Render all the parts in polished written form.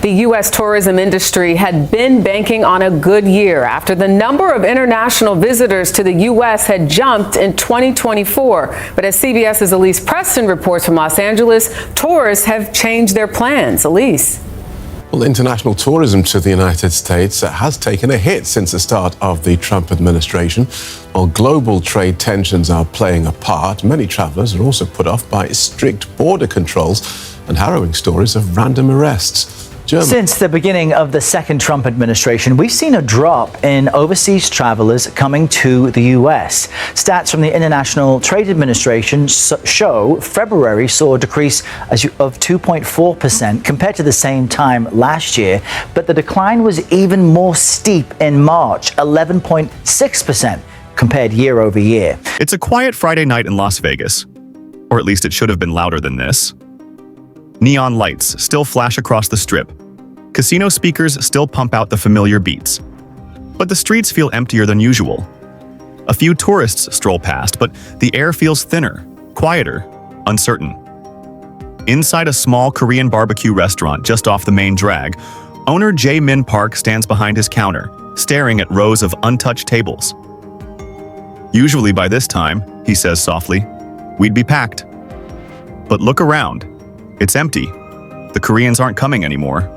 The U.S. tourism industry had been banking on a good year after the number of international visitors to the U.S. had jumped in 2024. But as CBS's Elise Preston reports from Los Angeles, tourists have changed their plans. Elise. Well, international tourism to the United States has taken a hit since the start of the Trump administration. While global trade tensions are playing a part, many travelers are also put off by strict border controls and harrowing stories of random arrests. Since the beginning of the second Trump administration, we've seen a drop in overseas travelers coming to the U.S. Stats from the International Trade Administration show February saw a decrease of 2.4% compared to the same time last year, but the decline was even more steep in March, 11.6% compared year over year. It's a quiet Friday night in Las Vegas, or at least it should have been louder than this. Neon lights still flash across the strip. Casino speakers still pump out the familiar beats. But the streets feel emptier than usual. A few tourists stroll past, but the air feels thinner, quieter, uncertain. Inside a small Korean barbecue restaurant just off the main drag, owner Jae Min Park stands behind his counter, staring at rows of untouched tables. Usually by this time, he says softly, we'd be packed. But look around. It's empty. The Koreans aren't coming anymore.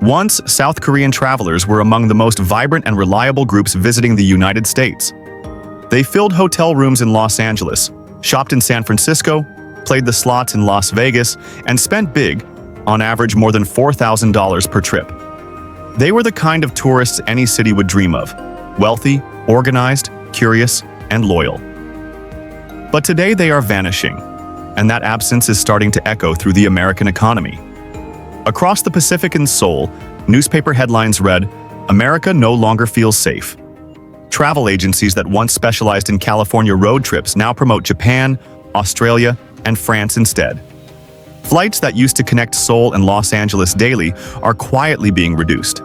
Once, South Korean travelers were among the most vibrant and reliable groups visiting the United States. They filled hotel rooms in Los Angeles, shopped in San Francisco, played the slots in Las Vegas, and spent big, on average more than $4,000 per trip. They were the kind of tourists any city would dream of: wealthy, organized, curious, and loyal. But today they are vanishing, and that absence is starting to echo through the American economy. Across the Pacific in Seoul, newspaper headlines read, "America no longer feels safe." Travel agencies that once specialized in California road trips now promote Japan, Australia, and France instead. Flights that used to connect Seoul and Los Angeles daily are quietly being reduced.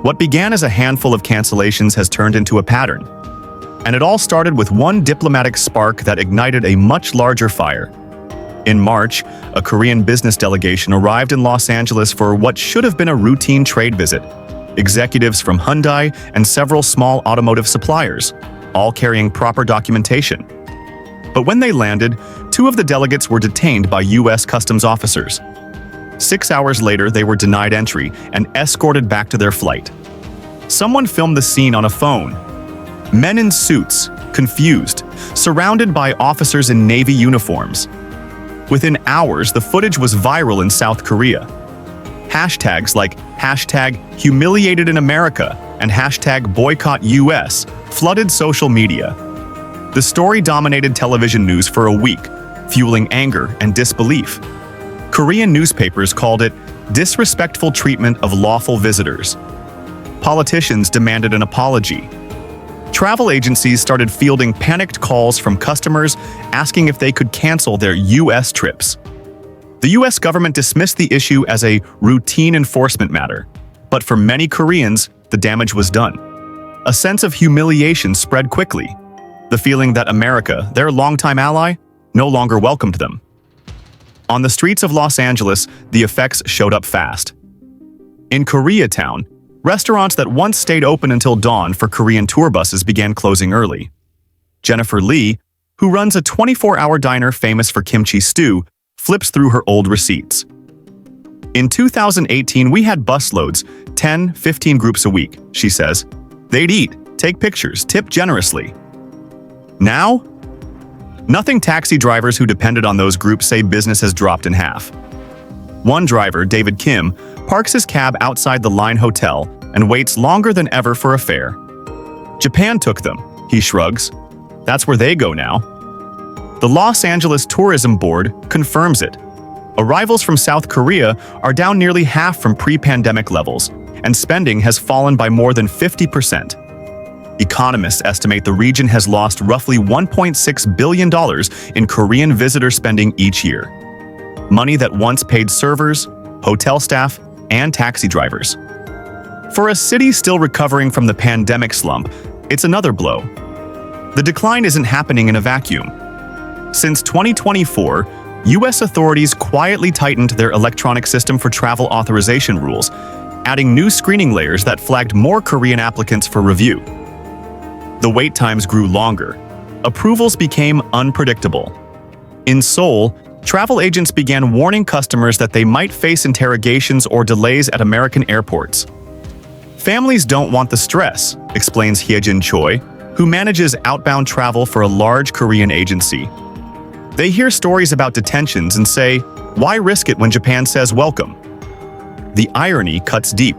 What began as a handful of cancellations has turned into a pattern. And it all started with one diplomatic spark that ignited a much larger fire. In March, a Korean business delegation arrived in Los Angeles for what should have been a routine trade visit. Executives from Hyundai and several small automotive suppliers, all carrying proper documentation. But when they landed, two of the delegates were detained by U.S. Customs officers. 6 hours later, they were denied entry and escorted back to their flight. Someone filmed the scene on a phone. Men in suits, confused, surrounded by officers in Navy uniforms. Within hours, the footage was viral in South Korea. Hashtags like #humiliated in America and #boycott US flooded social media. The story dominated television news for a week, fueling anger and disbelief. Korean newspapers called it disrespectful treatment of lawful visitors. Politicians demanded an apology. Travel agencies started fielding panicked calls from customers asking if they could cancel their U.S. trips. The U.S. government dismissed the issue as a routine enforcement matter, but for many Koreans, the damage was done. A sense of humiliation spread quickly, the feeling that America, their longtime ally, no longer welcomed them. On the streets of Los Angeles, the effects showed up fast. In Koreatown, restaurants that once stayed open until dawn for Korean tour buses began closing early. Jennifer Lee, who runs a 24-hour diner famous for kimchi stew, flips through her old receipts. In 2018, we had busloads, 10, 15 groups a week, she says. They'd eat, take pictures, tip generously. Now? Nothing. Taxi drivers who depended on those groups say business has dropped in half. One driver, David Kim, parks his cab outside the Line Hotel and waits longer than ever for a fare. Japan took them, he shrugs. That's where they go now. The Los Angeles Tourism Board confirms it. Arrivals from South Korea are down nearly half from pre-pandemic levels, and spending has fallen by more than 50%. Economists estimate the region has lost roughly $1.6 billion in Korean visitor spending each year. Money that once paid servers, hotel staff, and taxi drivers. For a city still recovering from the pandemic slump, it's another blow. The decline isn't happening in a vacuum. Since 2024, U.S. authorities quietly tightened their electronic system for travel authorization rules, adding new screening layers that flagged more Korean applicants for review. The wait times grew longer. Approvals became unpredictable. In Seoul, travel agents began warning customers that they might face interrogations or delays at American airports. Families don't want the stress, explains Hyejin Choi, who manages outbound travel for a large Korean agency. They hear stories about detentions and say, why risk it when Japan says welcome? The irony cuts deep.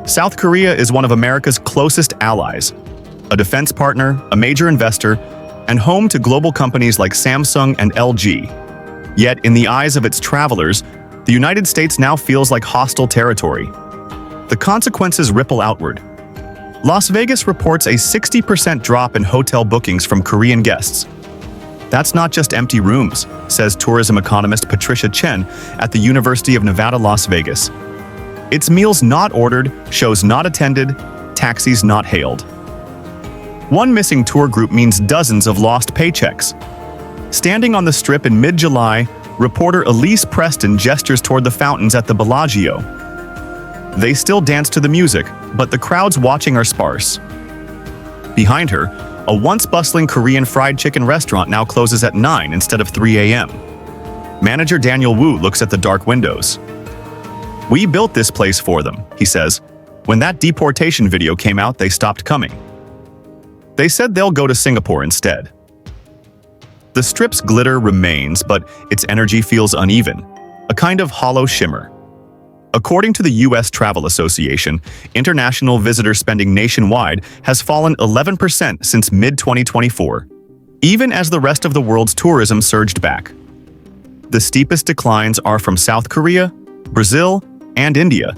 South Korea is one of America's closest allies, a defense partner, a major investor, and home to global companies like Samsung and LG. Yet, in the eyes of its travelers, the United States now feels like hostile territory. The consequences ripple outward. Las Vegas reports a 60% drop in hotel bookings from Korean guests. That's not just empty rooms, says tourism economist Patricia Chen at the University of Nevada, Las Vegas. It's meals not ordered, shows not attended, taxis not hailed. One missing tour group means dozens of lost paychecks. Standing on the Strip in mid-July, reporter Elise Preston gestures toward the fountains at the Bellagio. They still dance to the music, but the crowds watching are sparse. Behind her, a once bustling Korean fried chicken restaurant now closes at 9 instead of 3 a.m. Manager Daniel Wu looks at the dark windows. We built this place for them, he says. When that deportation video came out, they stopped coming. They said they'll go to Singapore instead. The Strip's glitter remains, but its energy feels uneven, a kind of hollow shimmer. According to the U.S. Travel Association, international visitor spending nationwide has fallen 11% since mid-2024, even as the rest of the world's tourism surged back. The steepest declines are from South Korea, Brazil, and India,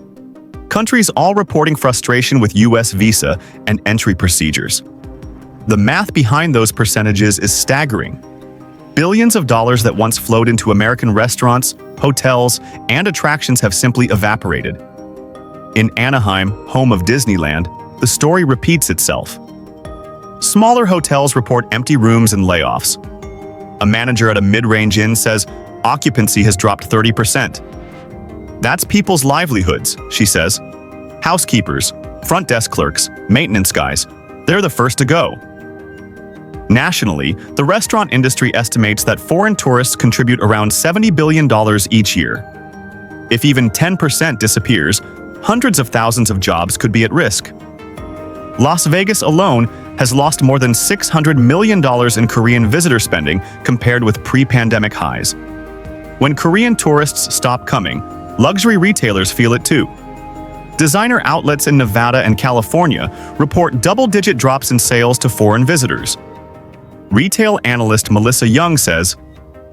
countries all reporting frustration with U.S. visa and entry procedures. The math behind those percentages is staggering. Billions of dollars that once flowed into American restaurants, hotels, and attractions have simply evaporated. In Anaheim, home of Disneyland, the story repeats itself. Smaller hotels report empty rooms and layoffs. A manager at a mid-range inn says occupancy has dropped 30%. That's people's livelihoods, she says. Housekeepers, front desk clerks, maintenance guys, they're the first to go. Nationally, the restaurant industry estimates that foreign tourists contribute around $70 billion each year. If even 10% disappears, hundreds of thousands of jobs could be at risk. Las Vegas alone has lost more than $600 million in Korean visitor spending compared with pre-pandemic highs. When Korean tourists stop coming, luxury retailers feel it too. Designer outlets in Nevada and California report double-digit drops in sales to foreign visitors. Retail analyst Melissa Young says,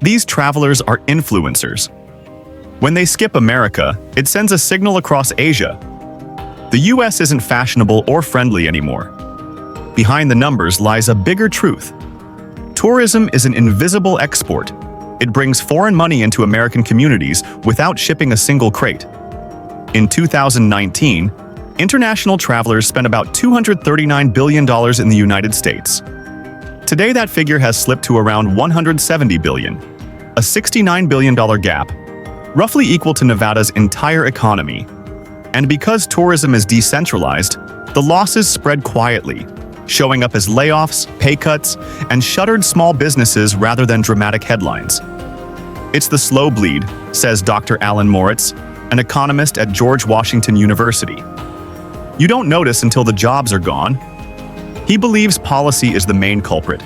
these travelers are influencers. When they skip America, it sends a signal across Asia. The US isn't fashionable or friendly anymore. Behind the numbers lies a bigger truth. Tourism is an invisible export. It brings foreign money into American communities without shipping a single crate. In 2019, international travelers spent about $239 billion in the United States. Today, that figure has slipped to around $170 billion, a $69 billion gap, roughly equal to Nevada's entire economy. And because tourism is decentralized, the losses spread quietly, showing up as layoffs, pay cuts, and shuttered small businesses rather than dramatic headlines. It's the slow bleed, says Dr. Alan Moritz, an economist at George Washington University. You don't notice until the jobs are gone. He believes policy is the main culprit.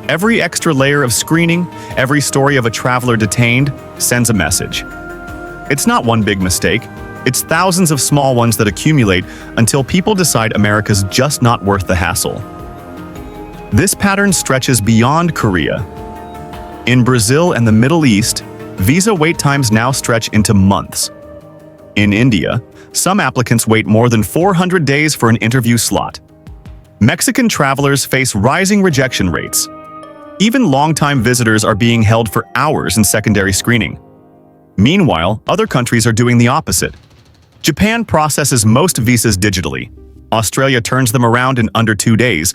Every extra layer of screening, every story of a traveler detained, sends a message. It's not one big mistake. It's thousands of small ones that accumulate until people decide America's just not worth the hassle. This pattern stretches beyond Korea. In Brazil and the Middle East, visa wait times now stretch into months. In India, some applicants wait more than 400 days for an interview slot. Mexican travelers face rising rejection rates. Even long-time visitors are being held for hours in secondary screening. Meanwhile, other countries are doing the opposite. Japan processes most visas digitally. Australia turns them around in under 2 days,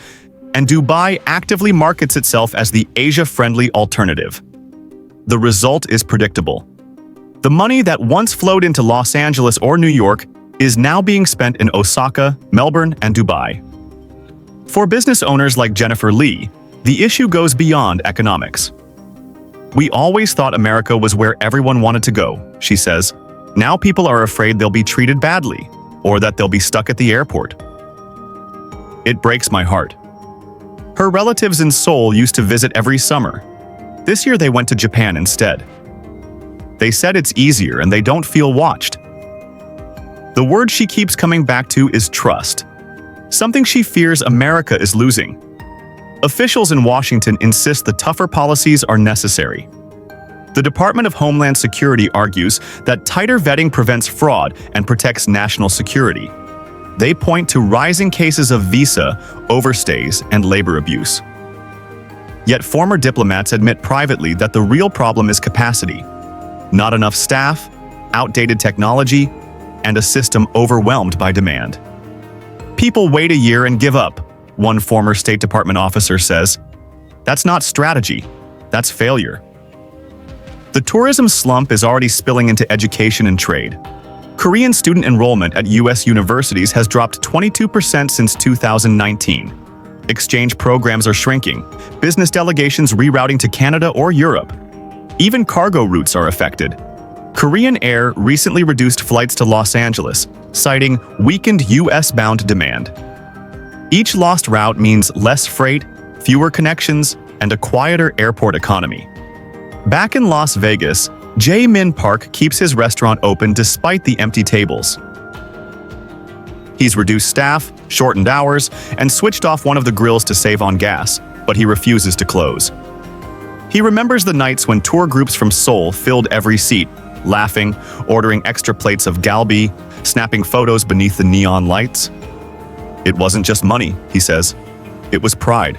and Dubai actively markets itself as the Asia-friendly alternative. The result is predictable. The money that once flowed into Los Angeles or New York is now being spent in Osaka, Melbourne, and Dubai. For business owners like Jennifer Lee, the issue goes beyond economics. "We always thought America was where everyone wanted to go," she says. "Now people are afraid they'll be treated badly, or that they'll be stuck at the airport." It breaks my heart. Her relatives in Seoul used to visit every summer. This year they went to Japan instead. They said it's easier and they don't feel watched. The word she keeps coming back to is trust, something she fears America is losing. Officials in Washington insist the tougher policies are necessary. The Department of Homeland Security argues that tighter vetting prevents fraud and protects national security. They point to rising cases of visa, overstays, and labor abuse. Yet former diplomats admit privately that the real problem is capacity. Not enough staff, outdated technology, and a system overwhelmed by demand. "People wait a year and give up," one former State Department officer says. "That's not strategy, that's failure." The tourism slump is already spilling into education and trade. Korean student enrollment at U.S. universities has dropped 22% since 2019. Exchange programs are shrinking, business delegations rerouting to Canada or Europe. Even cargo routes are affected. Korean Air recently reduced flights to Los Angeles, citing weakened U.S.-bound demand. Each lost route means less freight, fewer connections, and a quieter airport economy. Back in Las Vegas, Jae Min Park keeps his restaurant open despite the empty tables. He's reduced staff, shortened hours, and switched off one of the grills to save on gas, but he refuses to close. He remembers the nights when tour groups from Seoul filled every seat, laughing, ordering extra plates of galbi, snapping photos beneath the neon lights. "It wasn't just money," he says. "It was pride.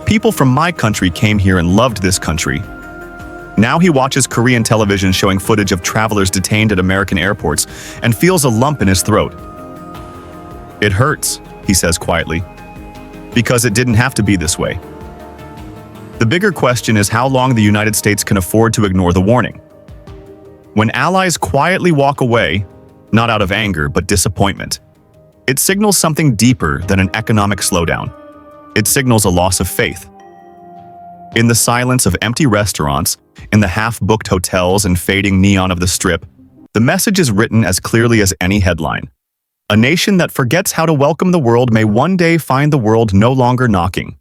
People from my country came here and loved this country." Now he watches Korean television showing footage of travelers detained at American airports and feels a lump in his throat. "It hurts," he says quietly, "because it didn't have to be this way." The bigger question is how long the United States can afford to ignore the warning. When allies quietly walk away, not out of anger but disappointment, it signals something deeper than an economic slowdown. It signals a loss of faith. In the silence of empty restaurants, in the half-booked hotels and fading neon of the Strip, the message is written as clearly as any headline. A nation that forgets how to welcome the world may one day find the world no longer knocking.